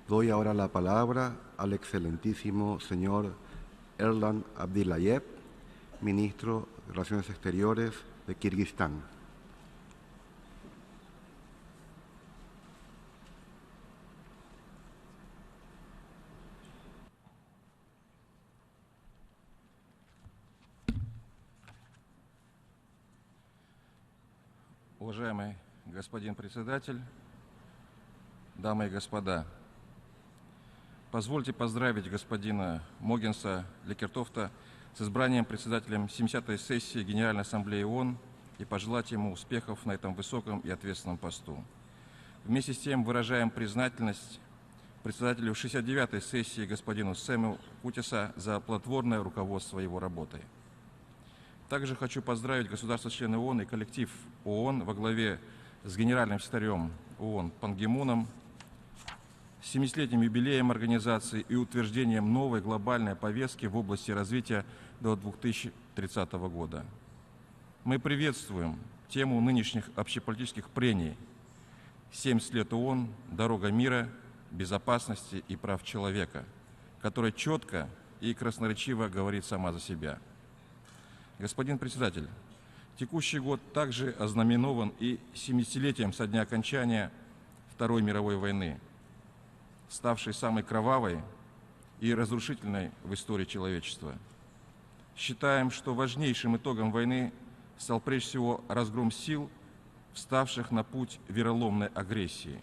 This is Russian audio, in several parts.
Doy ahora la palabra al excelentísimo señor Erlan Abdillayev, ministro de Relaciones Exteriores de Kirguistán. Уважаемый господин председатель, дамы и господа, позвольте поздравить господина Могенса Лекертофта с избранием председателем 70-й сессии Генеральной Ассамблеи ООН и пожелать ему успехов на этом высоком и ответственном посту. Вместе с тем выражаем признательность председателю 69-й сессии господину Сэму Кутиса за плодотворное руководство его работой. Также хочу поздравить государства-члены ООН и коллектив ООН во главе с генеральным секретарем ООН Пан Ги Муном с 70-летним юбилеем организации и утверждением новой глобальной повестки в области развития до 2030 года. Мы приветствуем тему нынешних общеполитических прений «70 лет ООН. Дорога мира, безопасности и прав человека», которая четко и красноречиво говорит сама за себя. Господин председатель, текущий год также ознаменован и 70-летием со дня окончания Второй мировой войны, ставшей самой кровавой и разрушительной в истории человечества. Считаем, что важнейшим итогом войны стал прежде всего разгром сил, вставших на путь вероломной агрессии.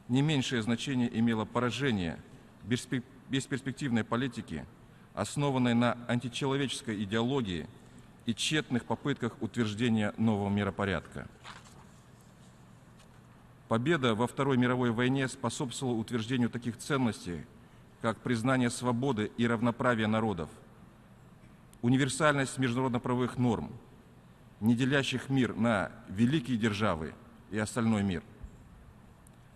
Не меньшее значение имело поражение бесперспективной политики, основанной на античеловеческой идеологии и тщетных попытках утверждения нового миропорядка. Победа во Второй мировой войне способствовала утверждению таких ценностей, как признание свободы и равноправия народов, универсальность международно-правовых норм, не делящих мир на великие державы и остальной мир.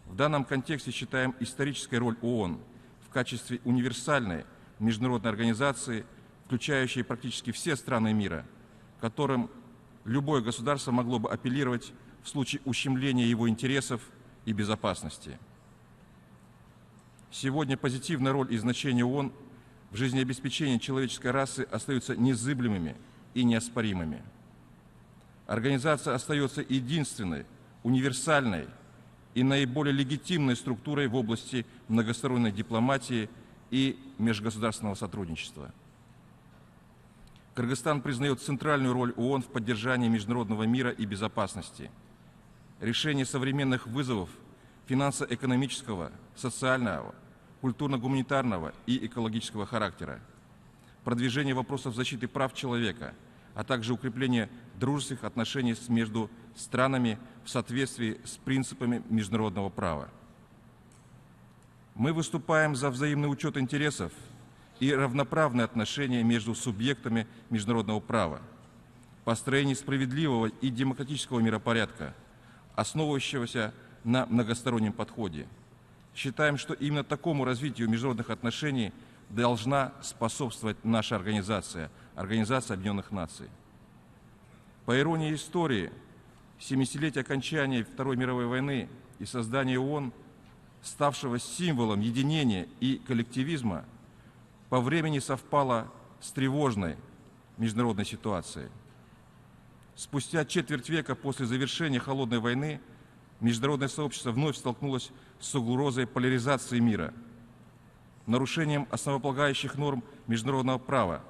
В данном контексте считаем исторической роль ООН в качестве универсальной международной организации, включающей практически все страны мира, которым любое государство могло бы апеллировать в случае ущемления его интересов и безопасности. Сегодня позитивная роль и значение ООН в жизнеобеспечении человеческой расы остаются незыблемыми и неоспоримыми. Организация остается единственной, универсальной и наиболее легитимной структурой в области многосторонней дипломатии и межгосударственного сотрудничества. Кыргызстан признает центральную роль ООН в поддержании международного мира и безопасности, решении современных вызовов финансово-экономического, социального, культурно-гуманитарного и экологического характера, продвижение вопросов защиты прав человека, а также укрепление дружественных отношений между странами в соответствии с принципами международного права. Мы выступаем за взаимный учет интересов и равноправные отношения между субъектами международного права, построение справедливого и демократического миропорядка, основывающегося на многостороннем подходе. Считаем, что именно такому развитию международных отношений должна способствовать наша организация, Организация Объединенных Наций. По иронии истории, 70-летие окончания Второй мировой войны и создания ООН, ставшего символом единения и коллективизма, по времени совпало с тревожной международной ситуацией. Спустя четверть века после завершения Холодной войны международное сообщество вновь столкнулось с угрозой поляризации мира, нарушением основополагающих норм международного права,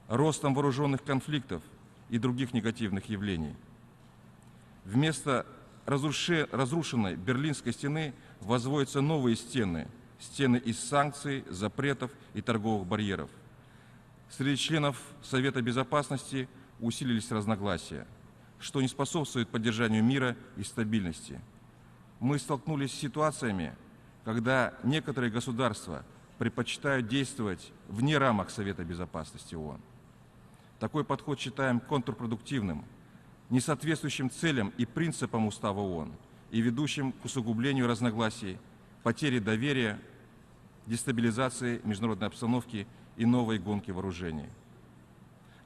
ростом вооруженных конфликтов и других негативных явлений. Вместо разрушенной Берлинской стены возводятся новые стены из санкций, запретов и торговых барьеров. Среди членов Совета Безопасности усилились разногласия, что не способствует поддержанию мира и стабильности. Мы столкнулись с ситуациями, когда некоторые государства предпочитают действовать вне рамок Совета Безопасности ООН. Такой подход считаем контрпродуктивным, несоответствующим целям и принципам Устава ООН и ведущим к усугублению разногласий, потере доверия, дестабилизации международной обстановки и новой гонки вооружений.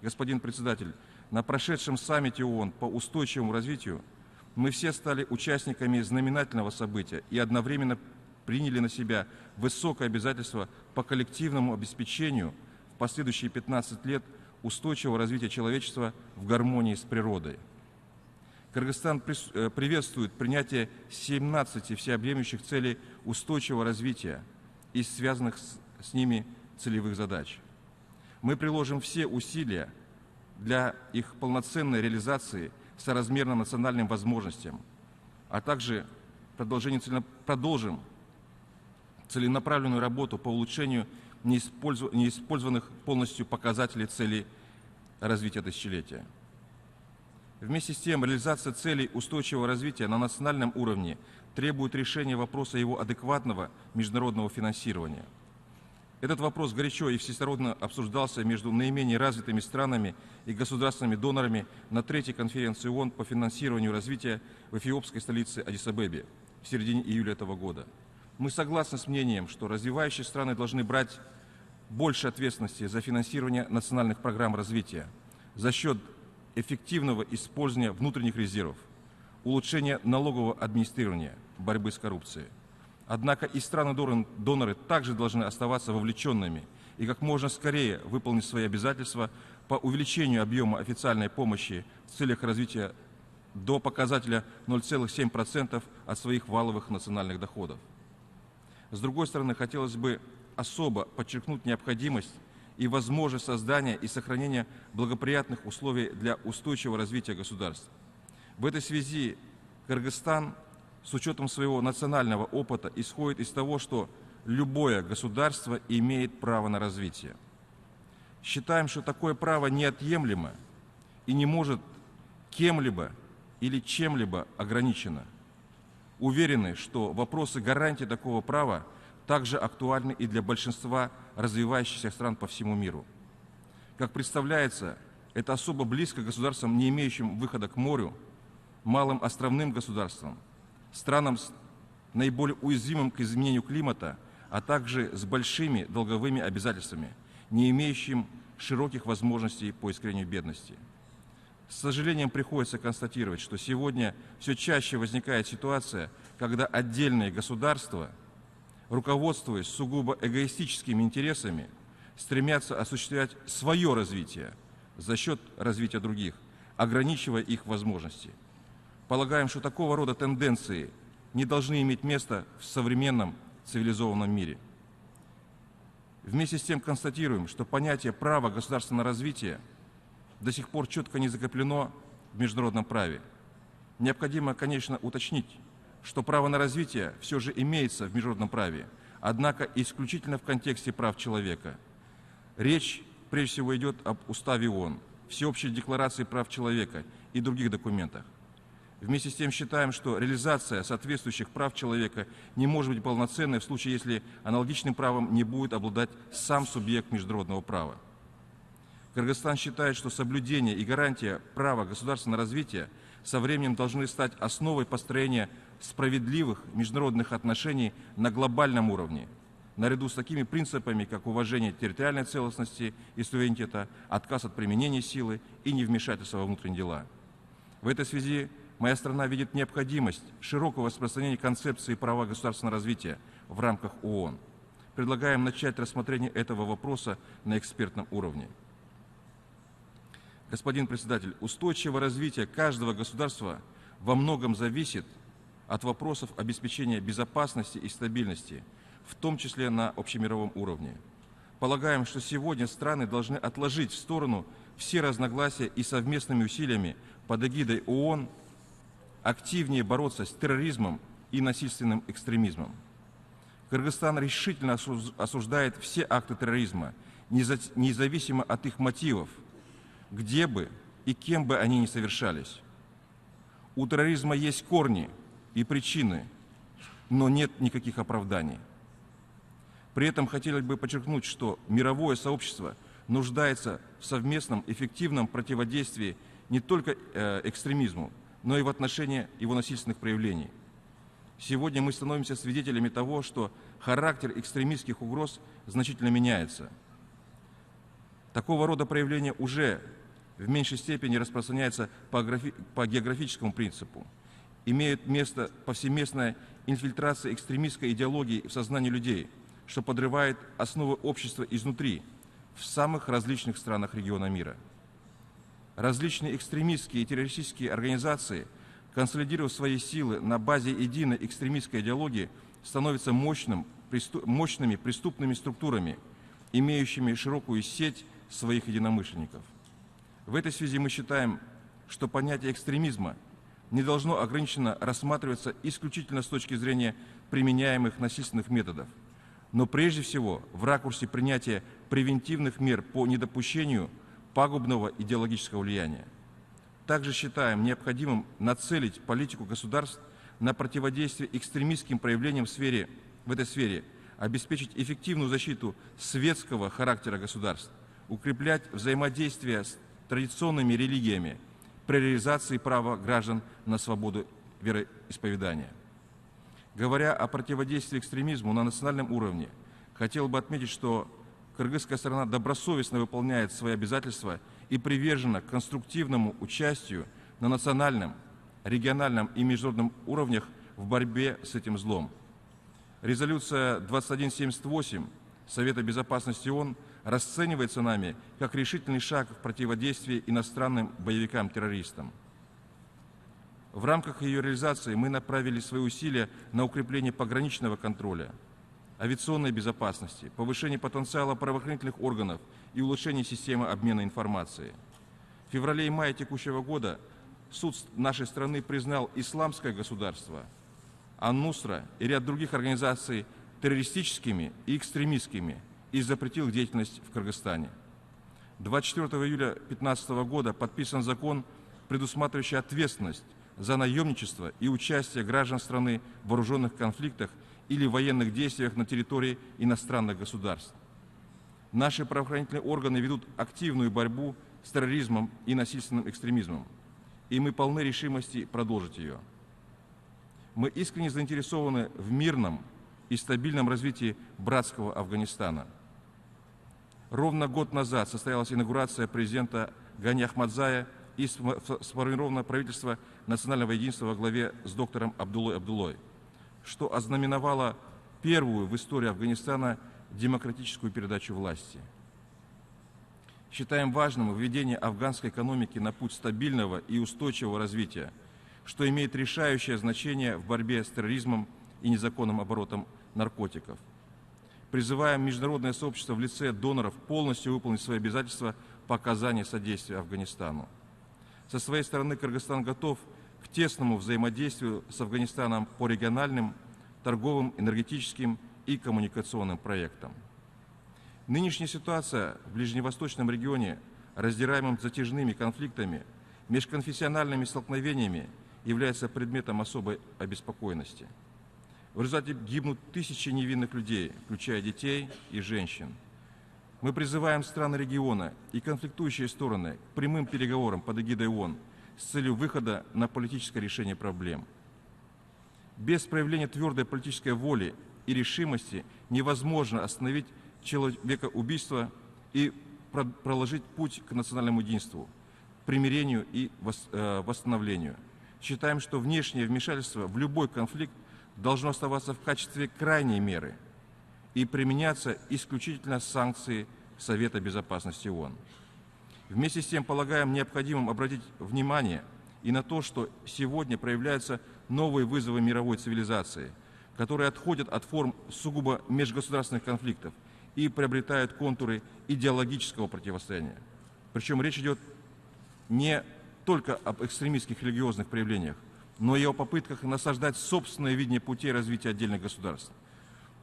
Господин председатель, на прошедшем саммите ООН по устойчивому развитию мы все стали участниками знаменательного события и одновременно приняли на себя высокое обязательство по коллективному обеспечению в последующие 15 лет устойчивого развития человечества в гармонии с природой. Кыргызстан приветствует принятие 17 всеобъемлющих целей устойчивого развития и связанных с ними целевых задач. Мы приложим все усилия для их полноценной реализации соразмерно национальным возможностям, а также продолжим целенаправленную работу по улучшению неиспользованных полностью показателей целей развития тысячелетия. Вместе с тем, реализация целей устойчивого развития на национальном уровне требует решения вопроса его адекватного международного финансирования. Этот вопрос горячо и всесторонне обсуждался между наименее развитыми странами и государственными донорами на 3-й конференции ООН по финансированию развития в эфиопской столице Аддис-Абебе в середине июля этого года. Мы согласны с мнением, что развивающие страны должны брать больше ответственности за финансирование национальных программ развития за счет эффективного использования внутренних резервов, улучшения налогового администрирования, борьбы с коррупцией. Однако и страны-доноры также должны оставаться вовлеченными и как можно скорее выполнить свои обязательства по увеличению объема официальной помощи в целях развития до показателя 0,7% от своих валовых национальных доходов. С другой стороны, хотелось бы особо подчеркнуть необходимость и возможность создания и сохранения благоприятных условий для устойчивого развития государств. В этой связи Кыргызстан с учетом своего национального опыта исходит из того, что любое государство имеет право на развитие. Считаем, что такое право неотъемлемо и не может кем-либо или чем-либо ограничено. Уверены, что вопросы гарантии такого права также актуальны и для большинства развивающихся стран по всему миру. Как представляется, это особо близко к государствам, не имеющим выхода к морю, малым островным государствам, странам наиболее уязвимым к изменению климата, а также с большими долговыми обязательствами, не имеющим широких возможностей по искоренению бедности. С сожалением приходится констатировать, что сегодня все чаще возникает ситуация, когда отдельные государства, руководствуясь сугубо эгоистическими интересами, стремятся осуществлять свое развитие за счет развития других, ограничивая их возможности. Полагаем, что такого рода тенденции не должны иметь места в современном цивилизованном мире. Вместе с тем констатируем, что понятие права государственного развития до сих пор четко не закреплено в международном праве. Необходимо, конечно, уточнить, что право на развитие все же имеется в международном праве, однако исключительно в контексте прав человека. Речь прежде всего идет об Уставе ООН, Всеобщей декларации прав человека и других документах. Вместе с тем считаем, что реализация соответствующих прав человека не может быть полноценной в случае, если аналогичным правом не будет обладать сам субъект международного права. Кыргызстан считает, что соблюдение и гарантия права государственного развития со временем должны стать основой построения справедливых международных отношений на глобальном уровне, наряду с такими принципами, как уважение территориальной целостности и суверенитета, отказ от применения силы и невмешательства во внутренние дела. В этой связи моя страна видит необходимость широкого распространения концепции права государственного развития в рамках ООН. Предлагаем начать рассмотрение этого вопроса на экспертном уровне. Господин председатель, устойчивое развитие каждого государства во многом зависит от вопросов обеспечения безопасности и стабильности, в том числе на общемировом уровне. Полагаем, что сегодня страны должны отложить в сторону все разногласия и совместными усилиями под эгидой ООН активнее бороться с терроризмом и насильственным экстремизмом. Кыргызстан решительно осуждает все акты терроризма, независимо от их мотивов, где бы и кем бы они ни совершались. У терроризма есть корни и причины, но нет никаких оправданий. При этом хотелось бы подчеркнуть, что мировое сообщество нуждается в совместном эффективном противодействии не только экстремизму, но и в отношении его насильственных проявлений. Сегодня мы становимся свидетелями того, что характер экстремистских угроз значительно меняется. Такого рода проявления уже в меньшей степени распространяются по географическому принципу имеет место повсеместная инфильтрация экстремистской идеологии в сознание людей, что подрывает основы общества изнутри в самых различных странах региона мира. Различные экстремистские и террористические организации, консолидировав свои силы на базе единой экстремистской идеологии, становятся мощными преступными структурами, имеющими широкую сеть своих единомышленников. В этой связи мы считаем, что понятие экстремизма не должно ограниченно рассматриваться исключительно с точки зрения применяемых насильственных методов, но прежде всего в ракурсе принятия превентивных мер по недопущению пагубного идеологического влияния. Также считаем необходимым нацелить политику государств на противодействие экстремистским проявлениям в этой сфере, обеспечить эффективную защиту светского характера государств, укреплять взаимодействие с традиционными религиями при реализации права граждан на свободу вероисповедания. Говоря о противодействии экстремизму на национальном уровне, хотел бы отметить, что кыргызская сторона добросовестно выполняет свои обязательства и привержена конструктивному участию на национальном, региональном и международном уровнях в борьбе с этим злом. Резолюция 2178 Совета Безопасности ООН расценивается нами как решительный шаг в противодействии иностранным боевикам-террористам. В рамках ее реализации мы направили свои усилия на укрепление пограничного контроля, авиационной безопасности, повышение потенциала правоохранительных органов и улучшение системы обмена информацией. В феврале и мае текущего года суд нашей страны признал исламское государство, Ан-Нусра и ряд других организаций террористическими и экстремистскими и запретил их деятельность в Кыргызстане. 24 июля 2015 года подписан закон, предусматривающий ответственность за наемничество и участие граждан страны в вооруженных конфликтах или военных действиях на территории иностранных государств. Наши правоохранительные органы ведут активную борьбу с терроризмом и насильственным экстремизмом, и мы полны решимости продолжить ее. Мы искренне заинтересованы в мирном и стабильном развитии братского Афганистана. Ровно год назад состоялась инаугурация президента Гани Ахмадзая и сформировано правительство национального единства во главе с доктором Абдуллой Абдуллой, что ознаменовало первую в истории Афганистана демократическую передачу власти. Считаем важным введение афганской экономики на путь стабильного и устойчивого развития, что имеет решающее значение в борьбе с терроризмом и незаконным оборотом наркотиков. Призываем международное сообщество в лице доноров полностью выполнить свои обязательства по оказанию содействия Афганистану. Со своей стороны Кыргызстан готов к тесному взаимодействию с Афганистаном по региональным, торговым, энергетическим и коммуникационным проектам. Нынешняя ситуация в ближневосточном регионе, раздираемом затяжными конфликтами, межконфессиональными столкновениями, является предметом особой обеспокоенности. В результате гибнут тысячи невинных людей, включая детей и женщин. Мы призываем страны региона и конфликтующие стороны к прямым переговорам под эгидой ООН с целью выхода на политическое решение проблем. Без проявления твердой политической воли и решимости невозможно остановить человекоубийство и проложить путь к национальному единству, примирению и восстановлению. Считаем, что внешнее вмешательство в любой конфликт должно оставаться в качестве крайней меры и применяться исключительно санкции Совета Безопасности ООН. Вместе с тем полагаем необходимым обратить внимание и на то, что сегодня проявляются новые вызовы мировой цивилизации, которые отходят от форм сугубо межгосударственных конфликтов и приобретают контуры идеологического противостояния. Причем речь идет не только об экстремистских религиозных проявлениях, но и о попытках насаждать собственное видение путей развития отдельных государств.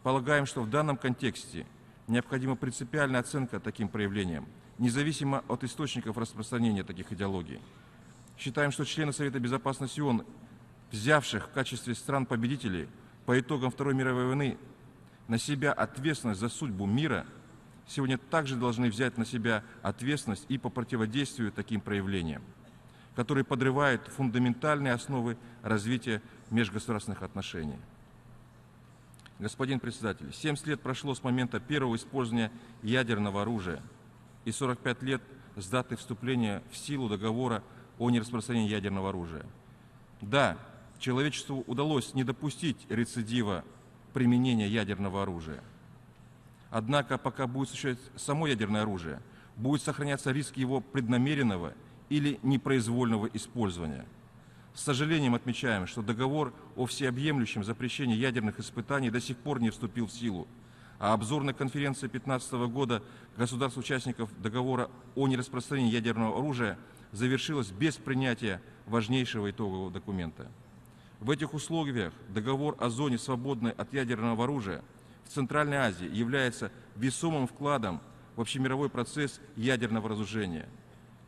Полагаем, что в данном контексте необходима принципиальная оценка таким проявлениям, независимо от источников распространения таких идеологий. Считаем, что члены Совета Безопасности ООН, взявших в качестве стран-победителей по итогам Второй мировой войны на себя ответственность за судьбу мира, сегодня также должны взять на себя ответственность и по противодействию таким проявлениям, которые подрывают фундаментальные основы развития межгосударственных отношений. Господин председатель, 70 лет прошло с момента первого использования ядерного оружия и 45 лет с даты вступления в силу договора о нераспространении ядерного оружия. Да, человечеству удалось не допустить рецидива применения ядерного оружия. Однако, пока будет существовать само ядерное оружие, будет сохраняться риск его преднамеренного или непроизвольного использования. С сожалением отмечаем, что договор о всеобъемлющем запрещении ядерных испытаний до сих пор не вступил в силу, а обзорная конференция 2015 года государств-участников договора о нераспространении ядерного оружия завершилась без принятия важнейшего итогового документа. В этих условиях договор о зоне, свободной от ядерного оружия, в Центральной Азии является весомым вкладом в общемировой процесс ядерного разоружения.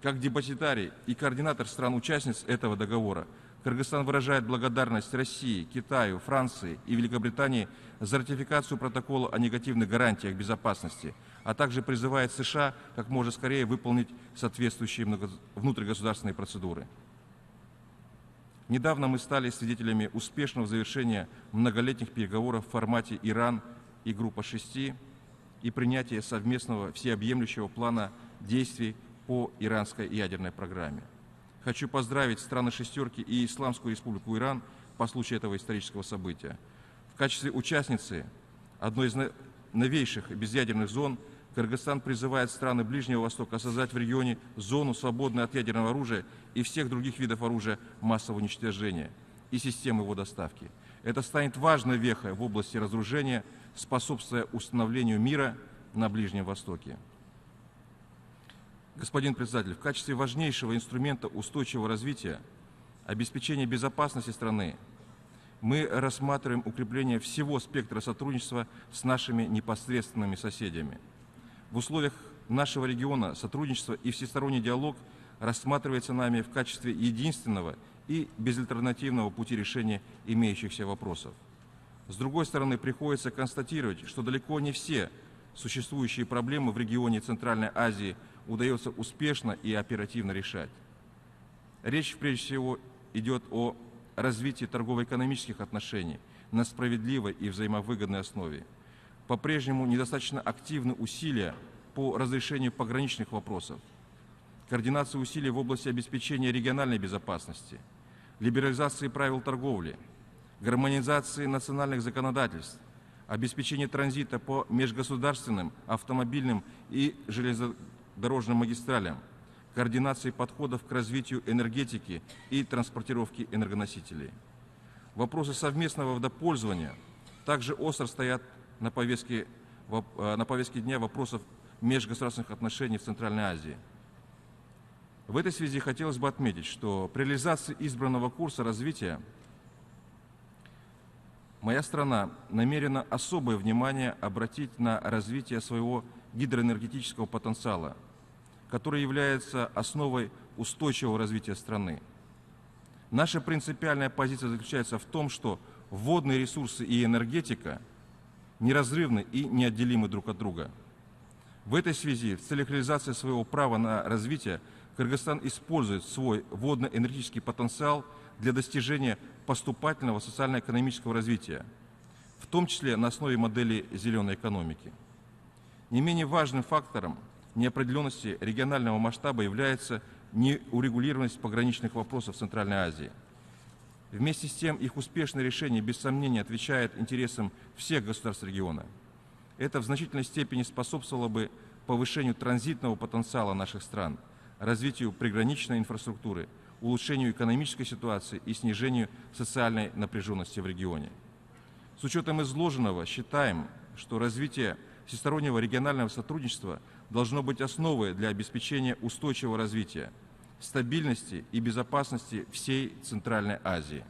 Как депозитарий и координатор стран-участниц этого договора, Кыргызстан выражает благодарность России, Китаю, Франции и Великобритании за ратификацию протокола о негативных гарантиях безопасности, а также призывает США как можно скорее выполнить соответствующие внутригосударственные процедуры. Недавно мы стали свидетелями успешного завершения многолетних переговоров в формате Иран и Группа 6 и принятия совместного всеобъемлющего плана действий по иранской ядерной программе. Хочу поздравить страны «шестерки» и Исламскую республику Иран по случаю этого исторического события. В качестве участницы одной из новейших безъядерных зон Кыргызстан призывает страны Ближнего Востока создать в регионе зону, свободную от ядерного оружия и всех других видов оружия массового уничтожения и систем его доставки. Это станет важной вехой в области разоружения, способствуя установлению мира на Ближнем Востоке. Господин председатель, в качестве важнейшего инструмента устойчивого развития, обеспечения безопасности страны, мы рассматриваем укрепление всего спектра сотрудничества с нашими непосредственными соседями. В условиях нашего региона сотрудничество и всесторонний диалог рассматривается нами в качестве единственного и безальтернативного пути решения имеющихся вопросов. С другой стороны, приходится констатировать, что далеко не все существующие проблемы в регионе Центральной Азии удается успешно и оперативно решать. Речь, прежде всего, идет о развитии торгово-экономических отношений на справедливой и взаимовыгодной основе. По-прежнему недостаточно активны усилия по разрешению пограничных вопросов, координация усилий в области обеспечения региональной безопасности, либерализации правил торговли, гармонизации национальных законодательств, обеспечение транзита по межгосударственным, автомобильным и железнодорожным магистралям, координации подходов к развитию энергетики и транспортировки энергоносителей. Вопросы совместного водопользования также остро стоят на повестке дня вопросов межгосударственных отношений в Центральной Азии. В этой связи хотелось бы отметить, что при реализации избранного курса развития моя страна намерена особое внимание обратить на развитие своего гидроэнергетического потенциала, который является основой устойчивого развития страны. Наша принципиальная позиция заключается в том, что водные ресурсы и энергетика неразрывны и неотделимы друг от друга. В этой связи в целях реализации своего права на развитие Кыргызстан использует свой водно-энергетический потенциал для достижения поступательного социально-экономического развития, в том числе на основе модели зеленой экономики. Не менее важным фактором неопределенности регионального масштаба является неурегулированность пограничных вопросов в Центральной Азии. Вместе с тем, их успешное решение, без сомнения, отвечает интересам всех государств региона. Это в значительной степени способствовало бы повышению транзитного потенциала наших стран, развитию приграничной инфраструктуры, улучшению экономической ситуации и снижению социальной напряженности в регионе. С учетом изложенного считаем, что развитие всестороннего регионального сотрудничества должно быть основой для обеспечения устойчивого развития, стабильности и безопасности всей Центральной Азии.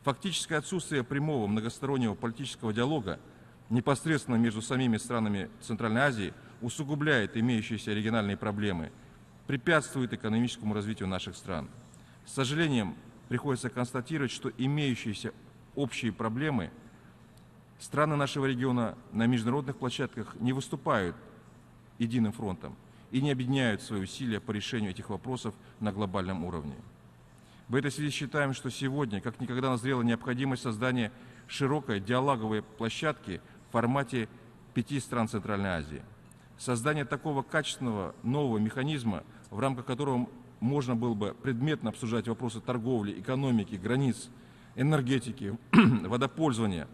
Фактическое отсутствие прямого многостороннего политического диалога непосредственно между самими странами Центральной Азии усугубляет имеющиеся региональные проблемы, препятствует экономическому развитию наших стран. С сожалением приходится констатировать, что имеющиеся общие проблемы страны нашего региона на международных площадках не выступают единым фронтом и не объединяют свои усилия по решению этих вопросов на глобальном уровне. В этой связи считаем, что сегодня, как никогда, назрела необходимость создания широкой диалоговой площадки в формате 5 стран Центральной Азии. Создание такого качественного нового механизма, в рамках которого можно было бы предметно обсуждать вопросы торговли, экономики, границ, энергетики, водопользования,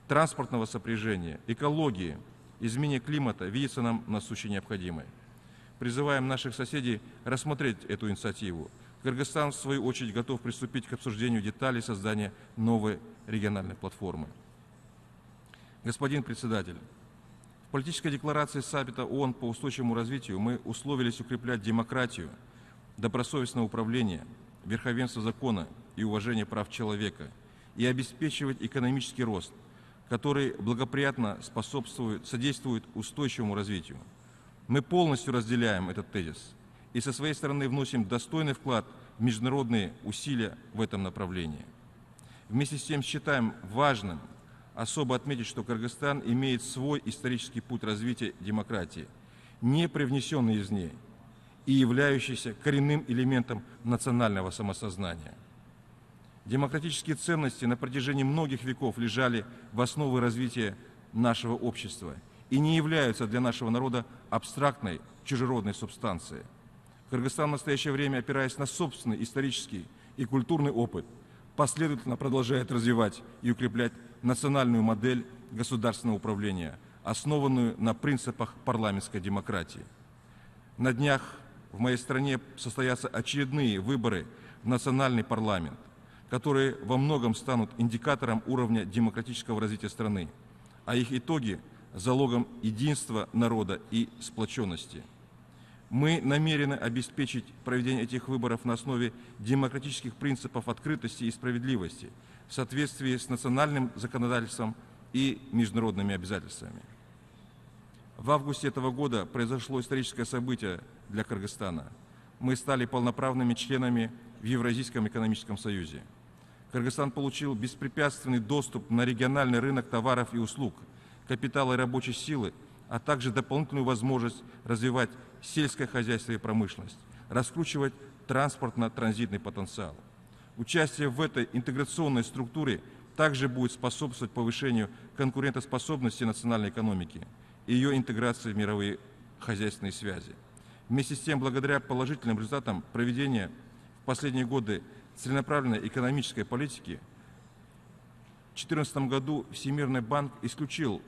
транспортного сопряжения, экологии, изменения климата видится нам насущей необходимой. Призываем наших соседей рассмотреть эту инициативу. Кыргызстан, в свою очередь, готов приступить к обсуждению деталей создания новой региональной платформы. Господин председатель, в политической декларации саммита ООН по устойчивому развитию мы условились укреплять демократию, добросовестное управление, верховенство закона и уважение прав человека и обеспечивать экономический рост, который благоприятно содействует устойчивому развитию. Мы полностью разделяем этот тезис и со своей стороны вносим достойный вклад в международные усилия в этом направлении. Вместе с тем считаем важным особо отметить, что Кыргызстан имеет свой исторический путь развития демократии, не привнесенный извне и являющийся коренным элементом национального самосознания. Демократические ценности на протяжении многих веков лежали в основе развития нашего общества и не являются для нашего народа абстрактной чужеродной субстанцией. Кыргызстан в настоящее время, опираясь на собственный исторический и культурный опыт, последовательно продолжает развивать и укреплять национальную модель государственного управления, основанную на принципах парламентской демократии. На днях в моей стране состоятся очередные выборы в национальный парламент, которые во многом станут индикатором уровня демократического развития страны, а их итоги – залогом единства народа и сплоченности. Мы намерены обеспечить проведение этих выборов на основе демократических принципов открытости и справедливости в соответствии с национальным законодательством и международными обязательствами. В августе этого года произошло историческое событие для Кыргызстана. Мы стали полноправными членами в Евразийском экономическом союзе. Кыргызстан получил беспрепятственный доступ на региональный рынок товаров и услуг, капитала и рабочей силы, а также дополнительную возможность развивать сельское хозяйство и промышленность, раскручивать транспортно-транзитный потенциал. Участие в этой интеграционной структуре также будет способствовать повышению конкурентоспособности национальной экономики и ее интеграции в мировые хозяйственные связи. Вместе с тем, благодаря положительным результатам проведения в последние годы целенаправленной экономической политики, в 2014 году Всемирный банк исключил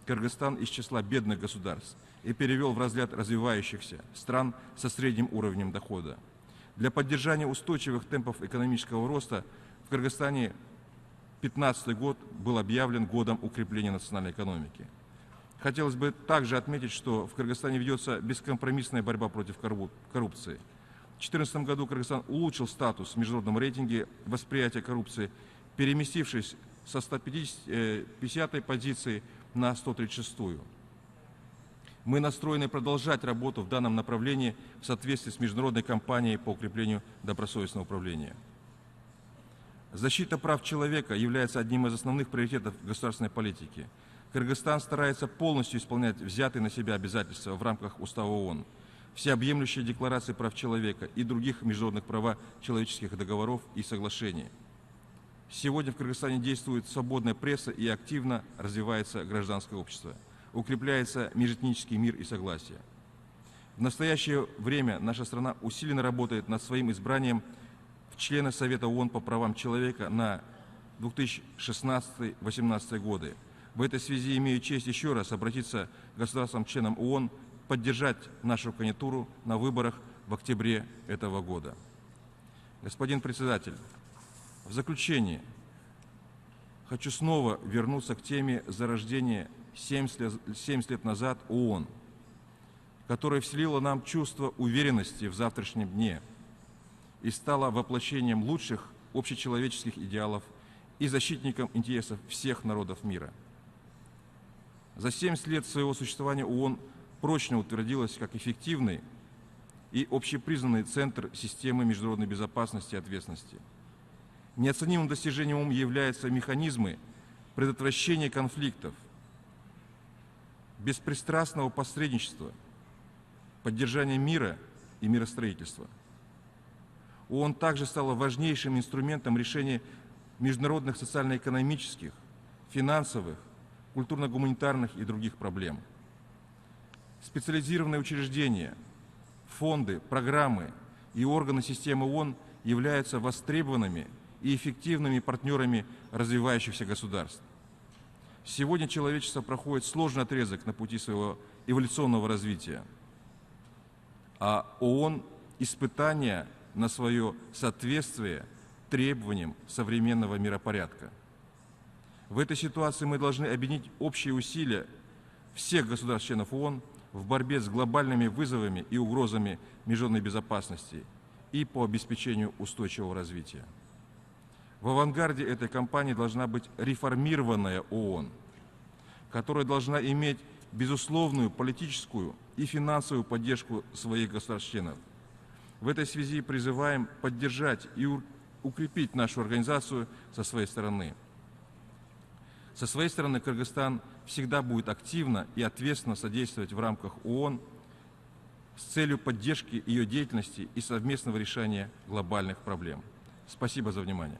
Кыргызстан из числа бедных государств и перевел в разряд развивающихся стран со средним уровнем дохода. Для поддержания устойчивых темпов экономического роста в Кыргызстане 2015 год был объявлен годом укрепления национальной экономики. Хотелось бы также отметить, что в Кыргызстане ведется бескомпромиссная борьба против коррупции. В 2014 году Кыргызстан улучшил статус в международном рейтинге восприятия коррупции, переместившись со 150-й позиции на 136-ю. Мы настроены продолжать работу в данном направлении в соответствии с международной кампанией по укреплению добросовестного управления. Защита прав человека является одним из основных приоритетов государственной политики. Кыргызстан старается полностью исполнять взятые на себя обязательства в рамках Устава ООН, всеобъемлющей декларации прав человека и других международных права человеческих договоров и соглашений. Сегодня в Кыргызстане действует свободная пресса и активно развивается гражданское общество. Укрепляется межэтнический мир и согласие. В настоящее время наша страна усиленно работает над своим избранием в члены Совета ООН по правам человека на 2016-2018 годы. В этой связи имею честь еще раз обратиться к государствам-членам ООН поддержать нашу кандидатуру на выборах в октябре этого года. Господин председатель, в заключение хочу снова вернуться к теме зарождения 70 лет назад ООН, которая вселила нам чувство уверенности в завтрашнем дне и стала воплощением лучших общечеловеческих идеалов и защитником интересов всех народов мира. За 70 лет своего существования ООН прочно утвердилась как эффективный и общепризнанный центр системы международной безопасности и ответственности. Неоценимым достижением являются механизмы предотвращения конфликтов, беспристрастного посредничества, поддержания мира и миростроительства. ООН также стала важнейшим инструментом решения международных социально-экономических, финансовых, культурно-гуманитарных и других проблем. Специализированные учреждения, фонды, программы и органы системы ООН являются востребованными и эффективными партнерами развивающихся государств. Сегодня человечество проходит сложный отрезок на пути своего эволюционного развития, а ООН – испытание на свое соответствие требованиям современного миропорядка. В этой ситуации мы должны объединить общие усилия всех государств-членов ООН в борьбе с глобальными вызовами и угрозами международной безопасности и по обеспечению устойчивого развития. В авангарде этой кампании должна быть реформированная ООН, которая должна иметь безусловную политическую и финансовую поддержку своих государств-членов. В этой связи призываем поддержать и укрепить нашу организацию со своей стороны. Со своей стороны Кыргызстан всегда будет активно и ответственно содействовать в рамках ООН с целью поддержки ее деятельности и совместного решения глобальных проблем. Спасибо за внимание.